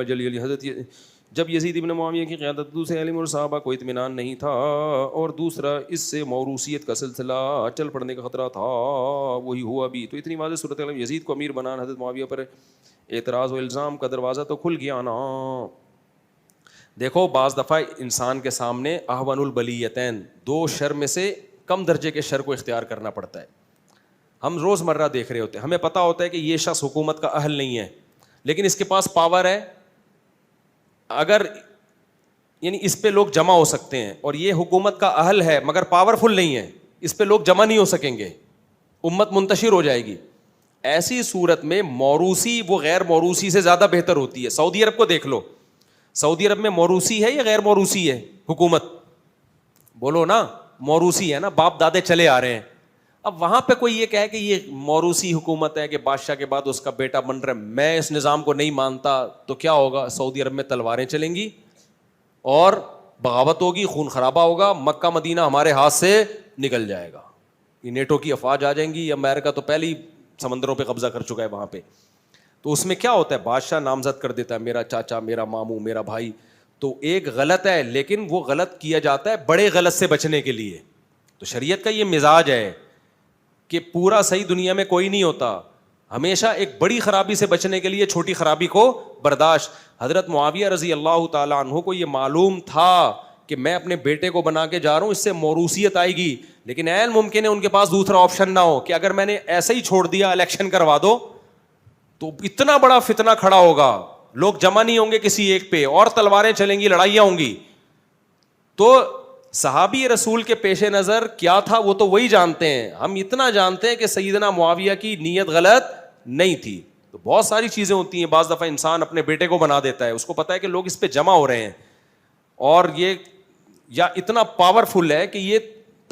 وجل علی حضرت جب یزید ابن معاویہ کی قیادت دوسرے علم اور صحابہ کو اطمینان نہیں تھا اور دوسرا اس سے موروثیت کا سلسلہ چل پڑنے کا خطرہ تھا وہی ہوا بھی، تو اتنی واضح صورت میں یزید کو امیر بنانا حضرت معاویہ پر اعتراض و الزام کا دروازہ تو کھل گیا نا۔ دیکھو بعض دفعہ انسان کے سامنے احون البلیتین، دو شر میں سے کم درجے کے شر کو اختیار کرنا پڑتا ہے۔ ہم روز مرہ دیکھ رہے ہوتے ہیں، ہمیں پتہ ہوتا ہے کہ یہ شخص حکومت کا اہل نہیں ہے، لیکن اس کے پاس پاور ہے، اگر یعنی اس پہ لوگ جمع ہو سکتے ہیں، اور یہ حکومت کا اہل ہے مگر پاورفل نہیں ہے، اس پہ لوگ جمع نہیں ہو سکیں گے، امت منتشر ہو جائے گی۔ ایسی صورت میں موروثی وہ غیر موروثی سے زیادہ بہتر ہوتی ہے۔ سعودی عرب کو دیکھ لو، سعودی عرب میں موروثی ہے یا غیر موروثی ہے حکومت؟ بولو نا، موروثی ہے نا، باپ دادے چلے آ رہے ہیں۔ اب وہاں پہ کوئی یہ کہے کہ یہ موروثی حکومت ہے کہ بادشاہ کے بعد اس کا بیٹا بن رہا ہے، میں اس نظام کو نہیں مانتا، تو کیا ہوگا؟ سعودی عرب میں تلواریں چلیں گی اور بغاوت ہوگی، خون خرابہ ہوگا، مکہ مدینہ ہمارے ہاتھ سے نکل جائے گا، یہ نیٹو کی افواج آ جائیں گی، امریکہ تو پہلے ہی سمندروں پہ قبضہ کر چکا ہے وہاں پہ۔ تو اس میں کیا ہوتا ہے؟ بادشاہ نامزد کر دیتا ہے، میرا چاچا، میرا ماموں، میرا بھائی، تو ایک غلط ہے، لیکن وہ غلط کیا جاتا ہے بڑے غلط سے بچنے کے لیے۔ تو شریعت کا یہ مزاج ہے کہ پورا صحیح دنیا میں کوئی نہیں ہوتا، ہمیشہ ایک بڑی خرابی سے بچنے کے لیے چھوٹی خرابی کو برداشت۔ حضرت معاویہ رضی اللہ تعالیٰ عنہ کو یہ معلوم تھا کہ میں اپنے بیٹے کو بنا کے جا رہا ہوں، اس سے موروثیت آئے گی، لیکن عین ممکن ہے ان کے پاس دوسرا آپشن نہ ہو کہ اگر میں نے ایسے ہی چھوڑ دیا الیکشن کروا دو تو اتنا بڑا فتنہ کھڑا ہوگا، لوگ جمع نہیں ہوں گے کسی ایک پہ، اور تلواریں چلیں گی، لڑائیاں ہوں گی۔ تو صحابی رسول کے پیش نظر کیا تھا وہ تو وہی جانتے ہیں، ہم اتنا جانتے ہیں کہ سیدنا معاویہ کی نیت غلط نہیں تھی۔ تو بہت ساری چیزیں ہوتی ہیں، بعض دفعہ انسان اپنے بیٹے کو بنا دیتا ہے، اس کو پتا ہے کہ لوگ اس پہ جمع ہو رہے ہیں، اور یہ یا اتنا پاورفل ہے کہ یہ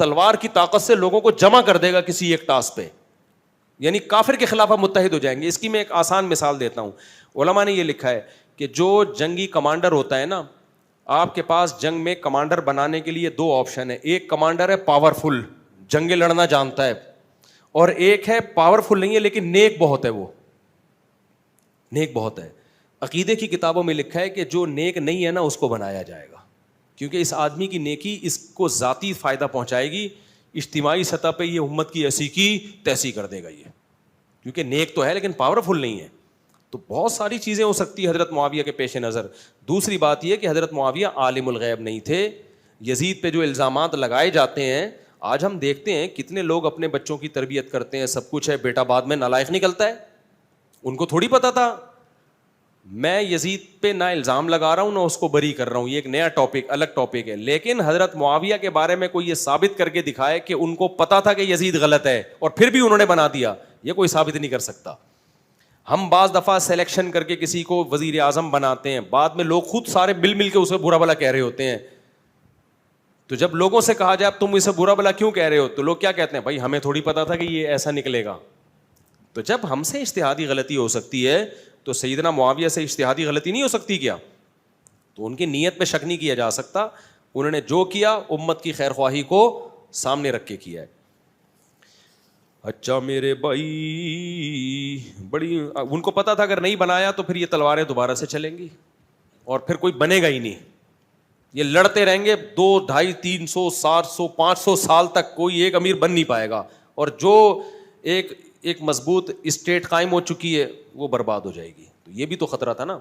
تلوار کی طاقت سے لوگوں کو جمع کر دے گا کسی ایک ٹاسک پہ، یعنی کافر کے خلاف ہم متحد ہو جائیں گے۔ اس کی میں ایک آسان مثال دیتا ہوں، علماء نے یہ لکھا ہے کہ جو جنگی کمانڈر ہوتا ہے نا، آپ کے پاس جنگ میں کمانڈر بنانے کے لیے دو آپشن ہے، ایک کمانڈر ہے پاورفل، جنگیں لڑنا جانتا ہے، اور ایک ہے پاورفل نہیں ہے لیکن نیک بہت ہے، وہ نیک بہت ہے۔ عقیدے کی کتابوں میں لکھا ہے کہ جو نیک نہیں ہے نا اس کو بنایا جائے گا، کیونکہ اس آدمی کی نیکی اس کو ذاتی فائدہ پہنچائے گی، اجتماعی سطح پہ یہ امت کی ایسی کی تیسی کر دے گا یہ، کیونکہ نیک تو ہے لیکن پاورفل نہیں ہے۔ تو بہت ساری چیزیں ہو سکتی ہے حضرت معاویہ کے پیش نظر۔ دوسری بات یہ کہ حضرت معاویہ عالم الغیب نہیں تھے۔ یزید پہ جو الزامات لگائے جاتے ہیں، آج ہم دیکھتے ہیں کتنے لوگ اپنے بچوں کی تربیت کرتے ہیں، سب کچھ ہے، بیٹا بعد میں نالائق نکلتا ہے، ان کو تھوڑی پتا تھا۔ میں یزید پہ نہ الزام لگا رہا ہوں نہ اس کو بری کر رہا ہوں، یہ ایک نیا ٹاپک، الگ ٹاپک ہے، لیکن حضرت معاویہ کے بارے میں کوئی یہ ثابت کر کے دکھائے کہ ان کو پتا تھا کہ یزید غلط ہے اور پھر بھی انہوں نے بنا دیا، یہ کوئی ثابت نہیں کر سکتا۔ ہم بعض دفعہ سلیکشن کر کے کسی کو وزیر اعظم بناتے ہیں، بعد میں لوگ خود سارے مل کے اسے برا بھلا کہہ رہے ہوتے ہیں، تو جب لوگوں سے کہا جائے اب تم اسے برا بھلا کیوں کہہ رہے ہو، تو لوگ کیا کہتے ہیں؟ بھائی ہمیں تھوڑی پتا تھا کہ یہ ایسا نکلے گا۔ تو جب ہم سے اجتہادی غلطی ہو سکتی ہے تو سیدنا معاویہ سے اجتہادی غلطی نہیں ہو سکتی کیا؟ تو ان کی نیت پہ شک نہیں کیا جا سکتا، انہوں نے جو کیا امت کی خیر خواہی کو سامنے رکھ کے کیا ہے۔ اچھا میرے بھائی، بڑی ان کو پتا تھا اگر نہیں بنایا تو پھر یہ تلواریں دوبارہ سے چلیں گی اور پھر کوئی بنے گا ہی نہیں، یہ لڑتے رہیں گے 200, 250, 300, 700, 500 سال تک کوئی ایک امیر بن نہیں پائے گا، اور جو ایک مضبوط اسٹیٹ قائم ہو چکی ہے وہ برباد ہو جائے گی۔ تو یہ بھی تو خطرہ تھا نا۔